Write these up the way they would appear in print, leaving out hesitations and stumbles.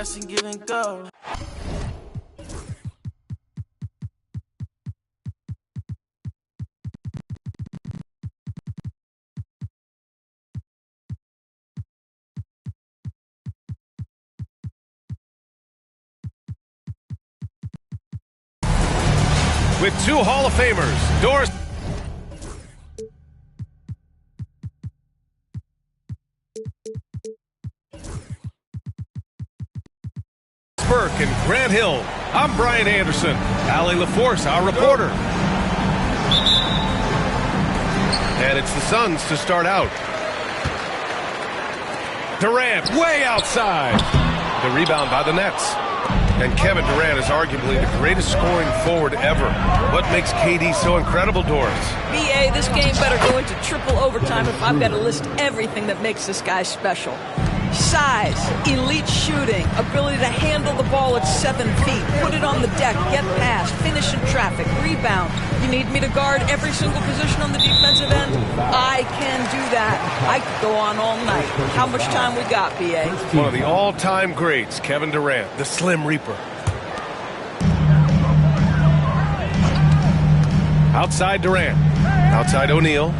press and give and go. With two Hall of Famers, Doris Burke and Grant Hill. I'm Brian Anderson. Allie LaForce, our reporter. And it's the Suns to start out. Durant way outside. The rebound by the Nets. And Kevin Durant is arguably the greatest scoring forward ever. What makes KD so incredible, Doris? BA, this game better go into triple overtime if I've got to list everything that makes this guy special. Size, elite shooting, ability to handle the ball at 7 feet, put it on the deck, get past, finish in traffic, rebound. You need me to guard every single position on the defensive end? I can do that. I could go on all night. How much time we got, BA? One of the all-time greats, Kevin Durant, the Slim Reaper. Outside Durant. Outside O'Neal.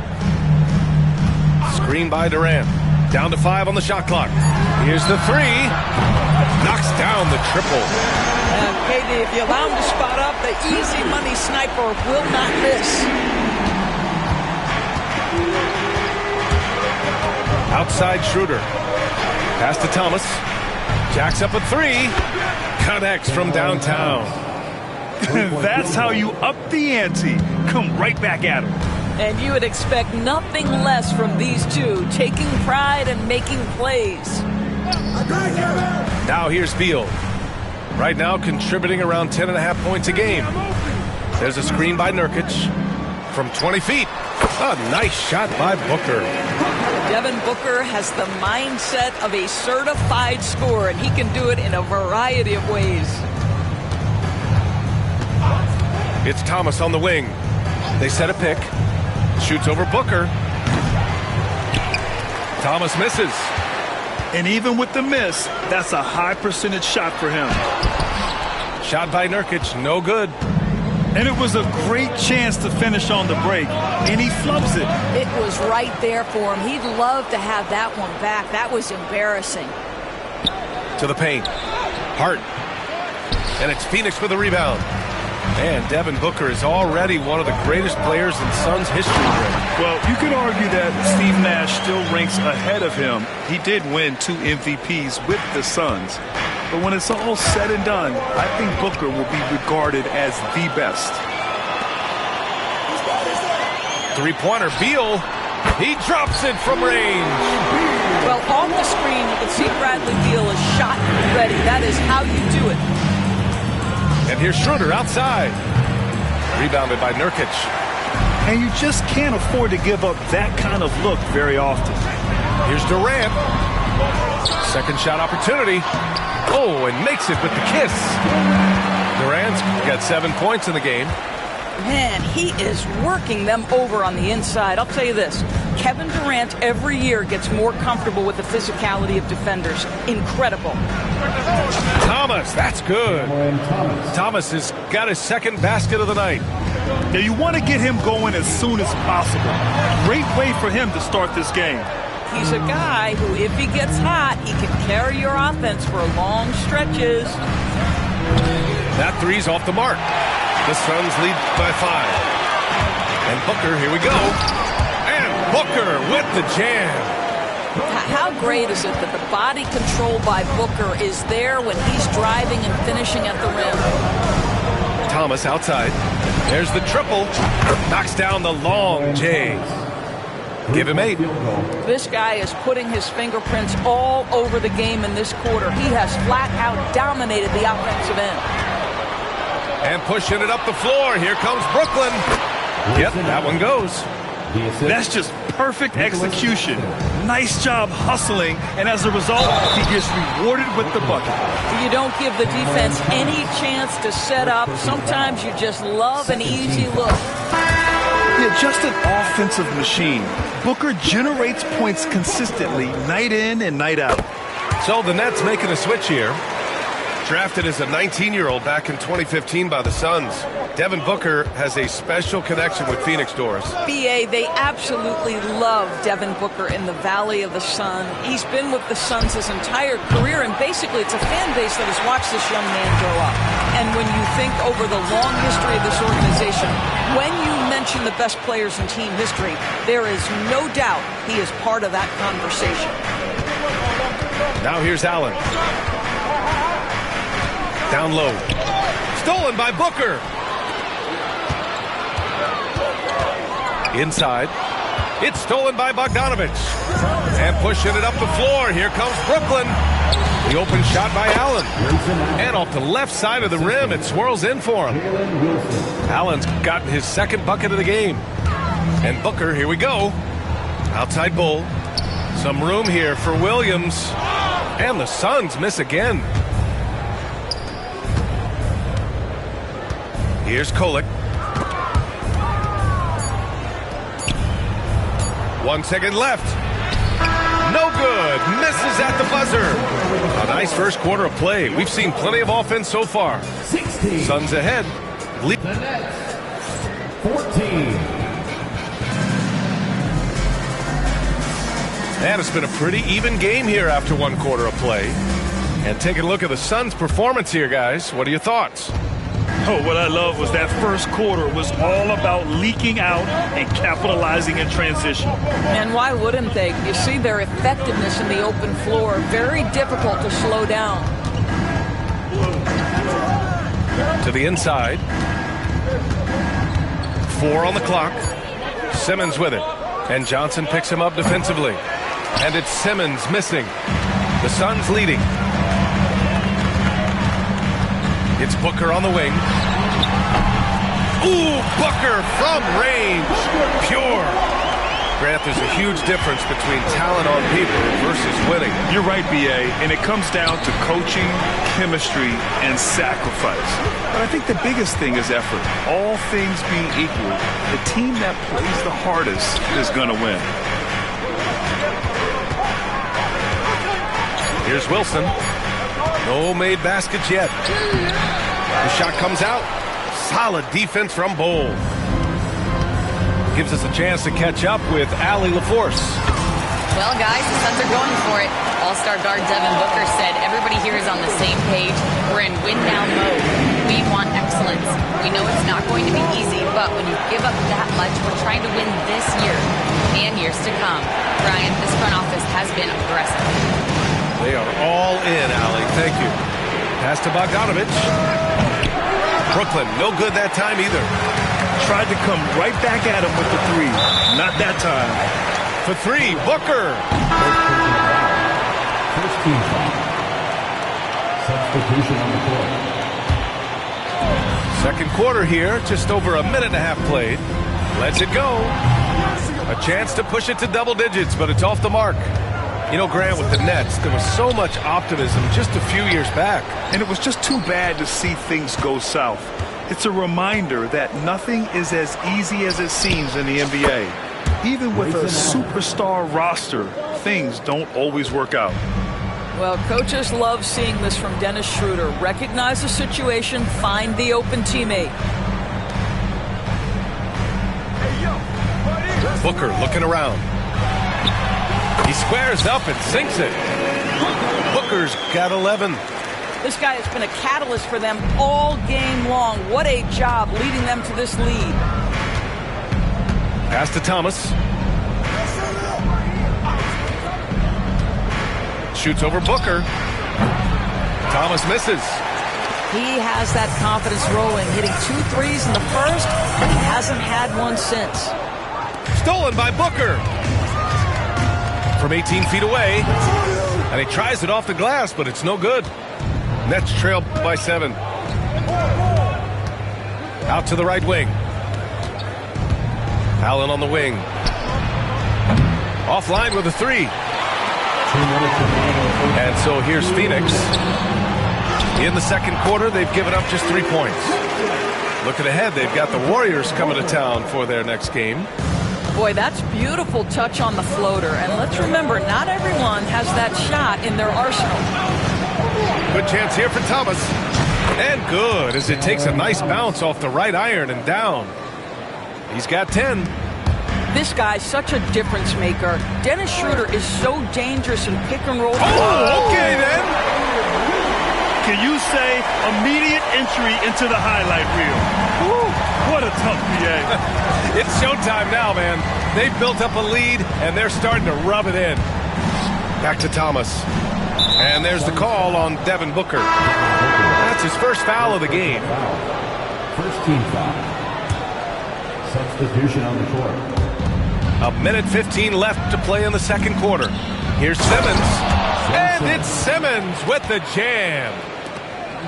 Screen by Durant. Down to 5 on the shot clock. Here's the 3. Knocks down the triple. And KD, if you allow him to spot up, the easy money sniper will not miss. Outside Schroeder. Pass to Thomas. Jacks up a 3. Connects from downtown. That's how you up the ante. Come right back at him. And you would expect nothing less from these two, taking pride and making plays. Now here's Beal. Right now contributing around 10.5 points a game. There's a screen by Nurkic from 20 feet. A nice shot by Booker. Devin Booker has the mindset of a certified scorer, and he can do it in a variety of ways. It's Thomas on the wing. They set a pick. Shoots over Booker. Thomas misses. And even with the miss, that's a high percentage shot for him. Shot by Nurkic, no good. And it was a great chance to finish on the break, and he flubs it. It was right there for him. He'd love to have that one back. That was embarrassing. To the paint. Hart. And it's Phoenix with the rebound. And Devin Booker is already one of the greatest players in Suns history. Well, you could argue that Steve Nash still ranks ahead of him. He did win 2 MVPs with the Suns. But when it's all said and done, I think Booker will be regarded as the best. Three-pointer, Beal. He drops it from range. Well, off the screen, you can see Bradley Beal is shot ready. That is how you do it. And here's Schroeder outside. Rebounded by Nurkic. And you just can't afford to give up that kind of look very often. Here's Durant. Second shot opportunity. Oh, and makes it with the kiss. Durant's got 7 points in the game. Man, he is working them over on the inside. I'll tell you this. Kevin Durant every year gets more comfortable with the physicality of defenders. Incredible. Thomas, that's good. Thomas has got his second basket of the night. Now you want to get him going as soon as possible. Great way for him to start this game. He's a guy who, if he gets hot, he can carry your offense for long stretches. That three's off the mark. The Suns lead by 5. And Booker, here we go. And Booker with the jam. How great is it that the body control by Booker is there when he's driving and finishing at the rim? Thomas outside. There's the triple. Knocks down the long J. Give him 8. This guy is putting his fingerprints all over the game in this quarter. He has flat out dominated the offensive end. And pushing it up the floor. Here comes Brooklyn. Yep, that one goes. That's just perfect execution. Nice job hustling, and as a result, he gets rewarded with the bucket. You don't give the defense any chance to set up. Sometimes you just love an easy look. Yeah, just an offensive machine. Booker generates points consistently, night in and night out. So the Nets making a switch here. Drafted as a 19-year-old back in 2015 by the Suns, Devin Booker has a special connection with Phoenix, Doris. BA, they absolutely love Devin Booker in the Valley of the Sun. He's been with the Suns his entire career, and basically it's a fan base that has watched this young man grow up. And when you think over the long history of this organization, when you mention the best players in team history, there is no doubt he is part of that conversation. Now here's Allen. Down low. Stolen by Booker. Inside. It's stolen by Bogdanovich. And pushing it up the floor. Here comes Brooklyn. The open shot by Allen. And off the left side of the rim, it swirls in for him. Allen's gotten his second bucket of the game. And Booker, here we go. Outside Bull. Some room here for Williams. And the Suns miss again. Here's Kolek. 1 second left. No good. Misses at the buzzer. A nice first quarter of play. We've seen plenty of offense so far. 16. Suns ahead. The Nets. 14. And it's been a pretty even game here after one quarter of play. And taking a look at the Suns' performance here, guys. What are your thoughts? Oh, what I love was that first quarter was all about leaking out and capitalizing in transition. And why wouldn't they? You see their effectiveness in the open floor. Very difficult to slow down. To the inside. 4 on the clock. Simmons with it. And Johnson picks him up defensively. And it's Simmons missing. The Suns leading. It's Booker on the wing. Ooh, Booker from range. Pure. Grant, there's a huge difference between talent on paper versus winning. You're right, B.A., and it comes down to coaching, chemistry, and sacrifice. But I think the biggest thing is effort. All things being equal, the team that plays the hardest is going to win. Here's Wilson. No made baskets yet. The shot comes out. Solid defense from Bull. Gives us a chance to catch up with Allie LaForce. Well, guys, the Suns are going for it. All-star guard Devin Booker said everybody here is on the same page. We're in win-now mode. We want excellence. We know it's not going to be easy, but when you give up that much, we're trying to win this year and years to come. Brian, this front office has been aggressive. They are all in, Allie. Thank you. Pass to Bogdanovich. Brooklyn, no good that time either. Tried to come right back at him with the three. Not that time. For 3, Booker. First team foul. Substitution on the court. Second quarter here, just over a minute and a half played. Lets it go. A chance to push it to double digits, but it's off the mark. You know, Grant, with the Nets, there was so much optimism just a few years back. And it was just too bad to see things go south. It's a reminder that nothing is as easy as it seems in the NBA. Even with a superstar roster, things don't always work out. Well, coaches love seeing this from Dennis Schroeder. Recognize the situation, find the open teammate. Booker looking around. He squares up and sinks it. Booker's got 11. This guy has been a catalyst for them all game long. What a job leading them to this lead. Pass to Thomas. Shoots over Booker. Thomas misses. He has that confidence rolling, hitting 2 threes in the first, but he hasn't had one since. Stolen by Booker. From 18 feet away. And he tries it off the glass, but it's no good. Nets trail by 7. Out to the right wing. Allen on the wing. Offline with a 3. And so here's Phoenix. In the second quarter, they've given up just 3 points. Looking ahead, they've got the Warriors coming to town for their next game. Boy, that's beautiful touch on the floater. And let's remember, not everyone has that shot in their arsenal. Good chance here for Thomas. And good, as it takes a nice bounce off the right iron and down. He's got 10. This guy's such a difference maker. Dennis Schroeder is so dangerous in pick and roll. Oh, okay then. Can you say immediate entry into the highlight reel? Woo, what a tough PA. It's showtime now, man. They've built up a lead, and they're starting to rub it in. Back to Thomas. And there's the call on Devin Booker. That's his first foul of the game. First team foul. Substitution on the court. A minute 15 left to play in the second quarter. Here's Simmons. And it's Simmons with the jam.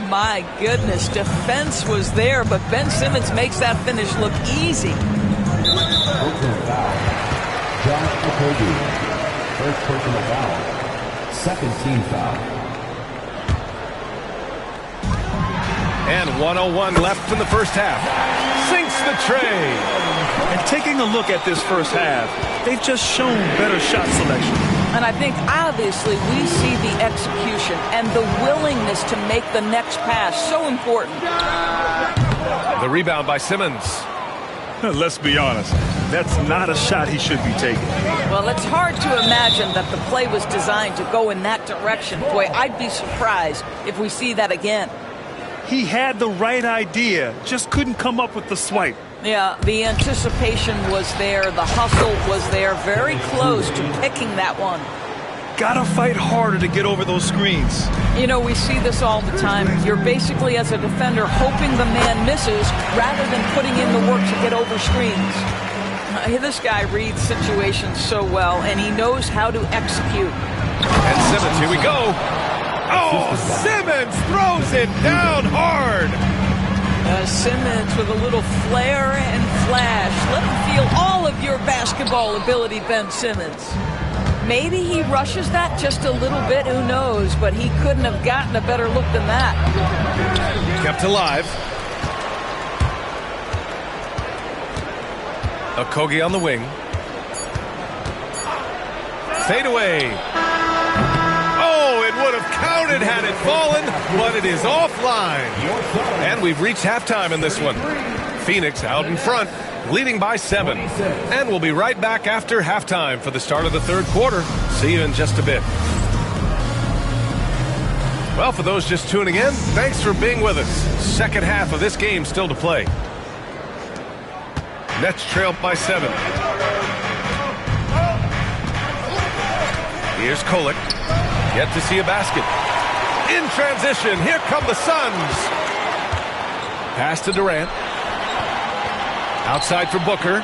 My goodness, defense was there, but Ben Simmons makes that finish look easy. Josh Okogie. First personal foul. Second team foul. And 1:01 left in the first half. Sinks the tray. And taking a look at this first half, they've just shown better shot selection. And I think, obviously, we see the execution and the willingness to make the next pass so important. The rebound by Simmons. Let's be honest, that's not a shot he should be taking. Well, it's hard to imagine that the play was designed to go in that direction. Boy, I'd be surprised if we see that again. He had the right idea, just couldn't come up with the swipe. Yeah, the anticipation was there. The hustle was there. Very close to picking that one. Gotta fight harder to get over those screens. You know, we see this all the time. You're basically, as a defender, hoping the man misses rather than putting in the work to get over screens. This guy reads situations so well, and he knows how to execute. And Simmons, here we go. Oh, Simmons throws it down hard. Simmons with a little flair and flash. Let him feel all of your basketball ability, Ben Simmons. Maybe he rushes that just a little bit, who knows, but he couldn't have gotten a better look than that. Kept alive. Okogie on the wing. Fade away. Oh, it would have counted had it fallen, but it is offline. And we've reached halftime in this one. Phoenix out in front, leading by 7. And we'll be right back after halftime for the start of the third quarter. See you in just a bit. Well, for those just tuning in, thanks for being with us. Second half of this game still to play. Nets trail by 7. Here's Kolek. Yet to see a basket. In transition, here come the Suns. Pass to Durant. Outside for Booker.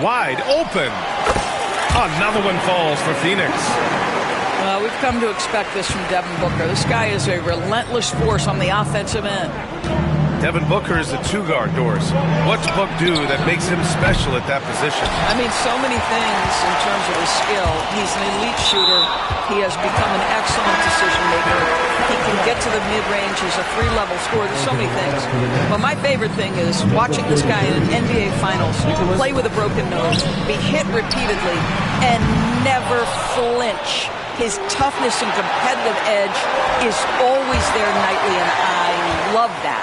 Wide open. Another one falls for Phoenix. We've come to expect this from Devin Booker. This guy is a relentless force on the offensive end. Devin Booker is a two-guard, Doris. What's Book do that makes him special at that position? I mean, so many things in terms of his skill. He's an elite shooter. He has become an excellent decision maker. He can get to the mid-range. He's a three-level scorer. There's so many things. But my favorite thing is watching this guy in an NBA Finals play with a broken nose, be hit repeatedly, and never flinch. His toughness and competitive edge is always there nightly, and I love that.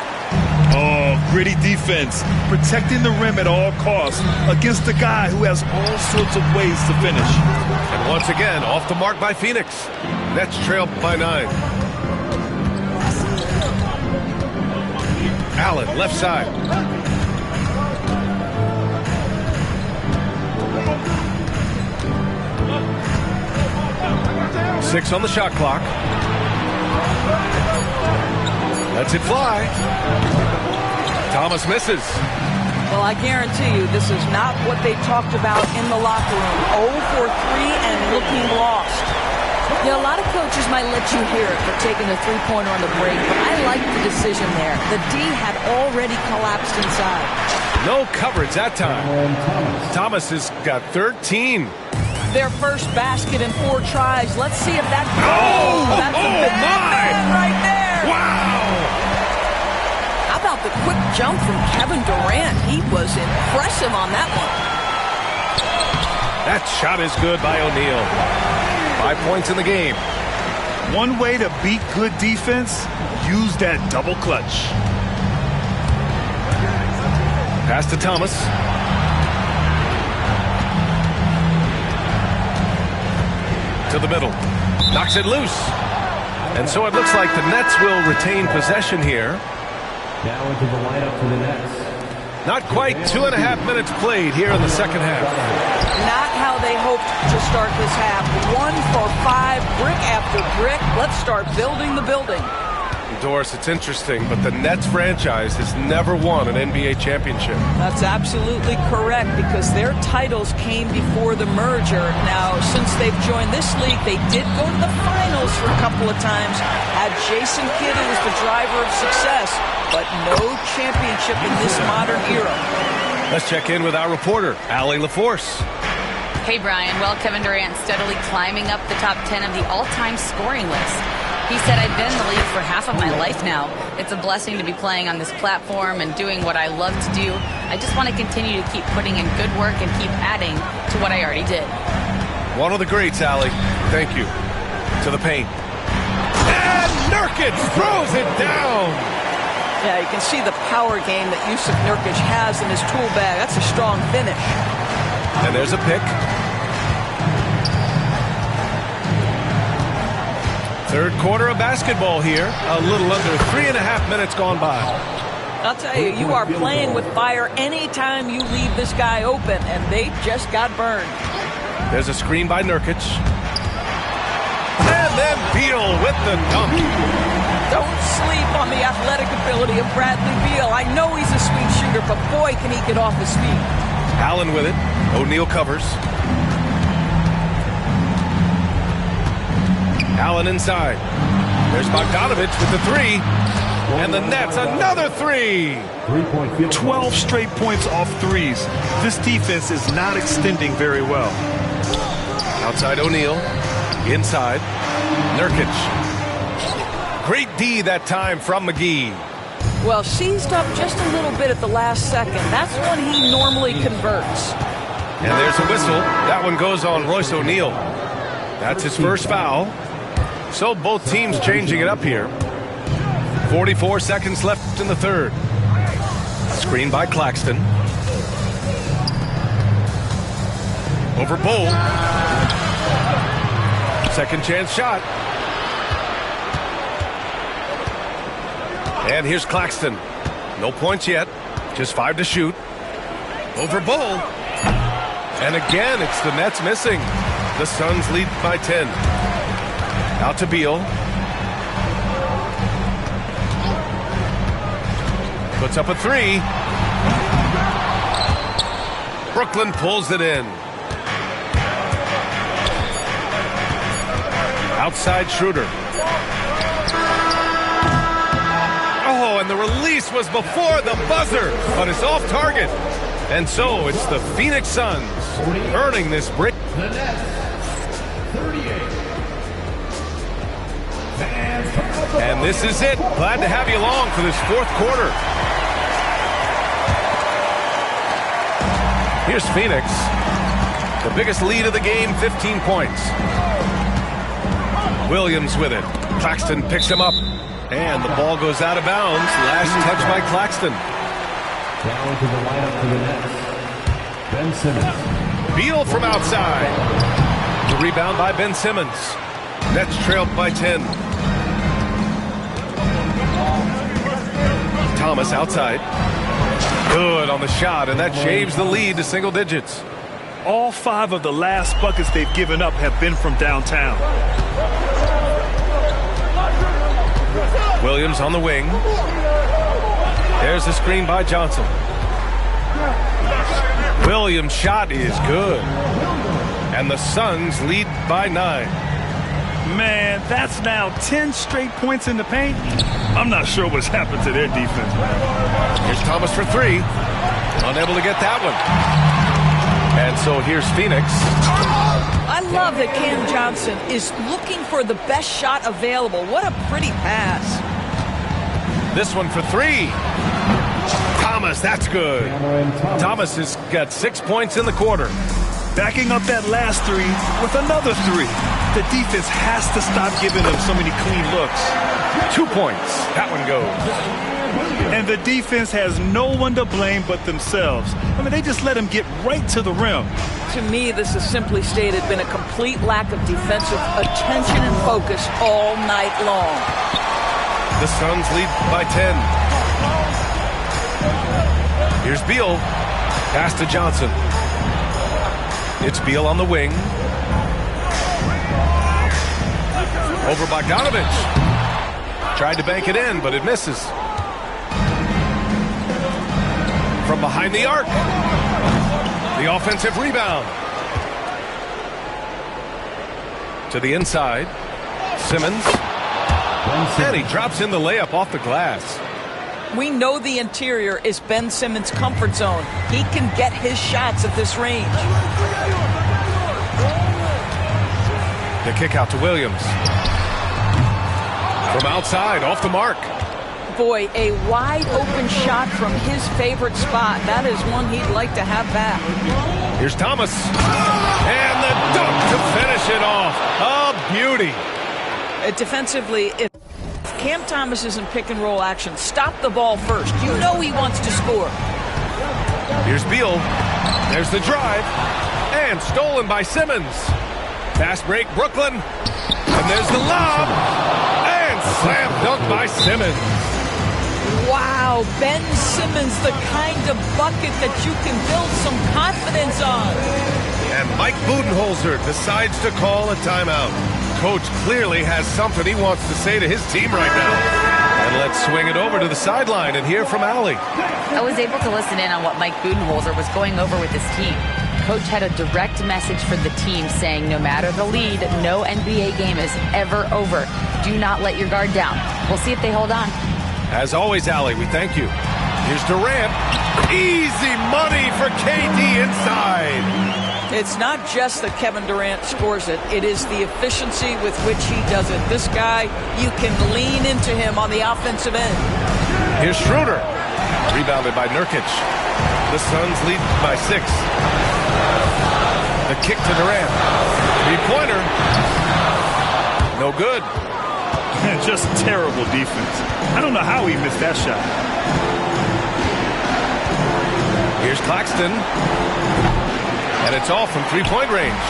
Oh, gritty defense, protecting the rim at all costs against a guy who has all sorts of ways to finish. And once again, off the mark by Phoenix. Nets trail by 9. Allen, left side. Six on the shot clock. Lets it fly. Thomas misses. Well, I guarantee you this is not what they talked about in the locker room. 0 for 3 and looking lost. You know, a lot of coaches might let you hear it for taking a three-pointer on the break, but I like the decision there. The D had already collapsed inside. No coverage that time. Thomas has got 13. Their first basket in 4 tries. Let's see if that... That's a bad man right there. Wow! How about the quick jump from Kevin Durant? He was impressive on that one. That shot is good by O'Neal. 5 points in the game. One way to beat good defense, use that double clutch. Pass to Thomas. To the middle. Knocks it loose. And so it looks like the Nets will retain possession here. Now into the lineup for the Nets. Not quite 2.5 minutes played here in the second half. Not how they hoped to start this half. 1 for 5, brick after brick. Let's start building the building. Doris, it's interesting, but the Nets franchise has never won an NBA championship. That's absolutely correct because their titles came before the merger. Now, since they've joined this league, they did go to the finals for a couple of times. Had Jason Kidd, who was the driver of success, but no championship in this modern era. Let's check in with our reporter, Allie LaForce. Hey, Brian. Well, Kevin Durant steadily climbing up the top 10 of the all-time scoring list. He said, I've been in the league for half of my life now. It's a blessing to be playing on this platform and doing what I love to do. I just want to continue to keep putting in good work and keep adding to what I already did. One of the greats, Allie. Thank you. To the paint. And Nurkic throws it down. Yeah, you can see the power game that Yusuf Nurkic has in his tool bag. That's a strong finish. And there's a pick. Third quarter of basketball here. A little under 3.5 minutes gone by. I'll tell you, you are playing with fire anytime you leave this guy open, and they just got burned. There's a screen by Nurkic. And then Beal with the dunk. Don't sleep on the athletic ability of Bradley Beal. I know he's a sweet shooter, but boy, can he get off his feet. Allen with it. O'Neal covers. Allen inside. There's Bogdanovich with the three. And the Nets, another three. 12 straight points off threes. This defense is not extending very well. Outside O'Neal. Inside. Nurkic. Great D that time from McGee. Well, seized up just a little bit at the last second. That's when he normally converts. And there's a whistle. That one goes on Royce O'Neal. That's his first foul. So both teams changing it up here. 44 seconds left in the third. Screen by Claxton. Over Bull. Second chance shot. And here's Claxton. No points yet. Just 5 to shoot. Over Bull. And again, it's the Nets missing. The Suns lead by 10. Out to Beal. Puts up a three. Brooklyn pulls it in. Outside Schroeder. Oh, and the release was before the buzzer, but it's off target. And so it's the Phoenix Suns earning this break. The Nets, 38. And this is it. Glad to have you along for this fourth quarter. Here's Phoenix. The biggest lead of the game, 15 points. Williams with it. Claxton picks him up. And the ball goes out of bounds. Last touch by Claxton. Down into the lineup for the Nets. Ben Simmons. Beal from outside. The rebound by Ben Simmons. Nets trailed by 10. Thomas outside. Good on the shot, and that shaves the lead to single digits. All 5 of the last buckets they've given up have been from downtown. Williams on the wing. There's the screen by Johnson. Williams' shot is good. And the Suns lead by 9. Man, that's now 10 straight points in the paint. I'm not sure what's happened to their defense. Here's Thomas for 3. Unable to get that one. And so here's Phoenix. I love that Cam Johnson is looking for the best shot available. What a pretty pass. This one for 3. Thomas, that's good. Thomas has got 6 points in the quarter. Backing up that last 3 with another 3. The defense has to stop giving them so many clean looks. 2 points. That one goes. And the defense has no one to blame but themselves. I mean, they just let him get right to the rim. To me, this has simply stated been a complete lack of defensive attention and focus all night long. The Suns lead by 10. Here's Beal. Pass to Johnson. It's Beal on the wing. Over Bogdanovich. Tried to bank it in, but it misses. From behind the arc. The offensive rebound. To the inside. Simmons. And he drops in the layup off the glass. We know the interior is Ben Simmons' comfort zone. He can get his shots at this range. The kick out to Williams. From outside, off the mark. Boy, a wide open shot from his favorite spot. That is one he'd like to have back. Here's Thomas. And the dunk to finish it off. A beauty. Defensively, if Cam Thomas is in pick and roll action, stop the ball first. You know he wants to score. Here's Beal. There's the drive. And stolen by Simmons. Fast break, Brooklyn. And there's the lob. And slam dunk by Simmons. Wow, Ben Simmons, the kind of bucket that you can build some confidence on. And Mike Budenholzer decides to call a timeout. Coach clearly has something he wants to say to his team right now. And let's swing it over to the sideline and hear from Allie. I was able to listen in on what Mike Budenholzer was going over with his team. Coach had a direct message for the team saying no matter the lead, no NBA game is ever over. Do not let your guard down. We'll see if they hold on. As always, Allie, we thank you. Here's Durant. Easy money for KD inside. It's not just that Kevin Durant scores it. It is the efficiency with which he does it. This guy, you can lean into him on the offensive end. Here's Schroeder. Rebounded by Nurkic. The Suns lead by 6. The kick to Durant. Three-pointer. No good. Just terrible defense. I don't know how he missed that shot. Here's Claxton. And it's all from three-point range.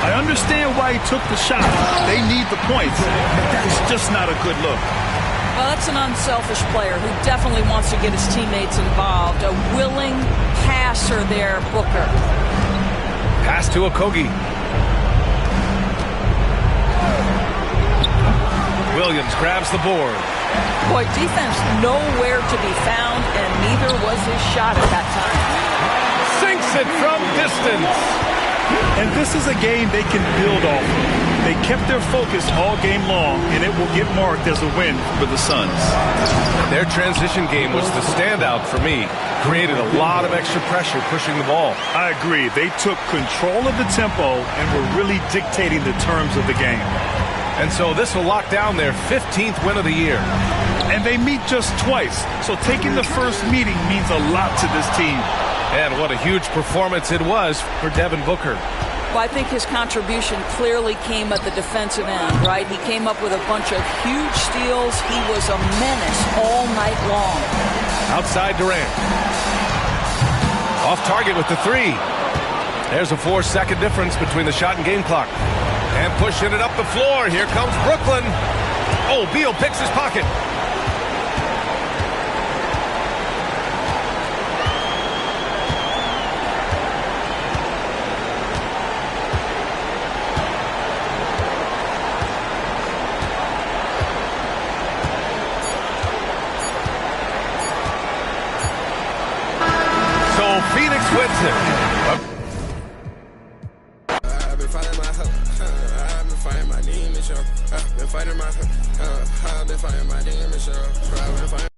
I understand why he took the shot. They need the points. It's just not a good look. Well, that's an unselfish player who definitely wants to get his teammates involved. A willing passer there, Booker. Pass to Okogie. Williams grabs the board. Boy, defense nowhere to be found, and neither was his shot at that time. Sinks it from distance. And this is a game they can build off of. They kept their focus all game long, and it will get marked as a win for the Suns. Their transition game was the standout for me. Created a lot of extra pressure pushing the ball. I agree. They took control of the tempo and were really dictating the terms of the game. And so this will lock down their 15th win of the year. And they meet just twice, so taking the first meeting means a lot to this team. And what a huge performance it was for Devin Booker. Well, I think his contribution clearly came at the defensive end, right? He came up with a bunch of huge steals. He was a menace all night long. Outside Durant. Off target with the three. There's a 4-second difference between the shot and game clock. And pushing it up the floor. Here comes Brooklyn. Oh, Beal picks his pocket. So Phoenix wins it. I've been fighting my demons,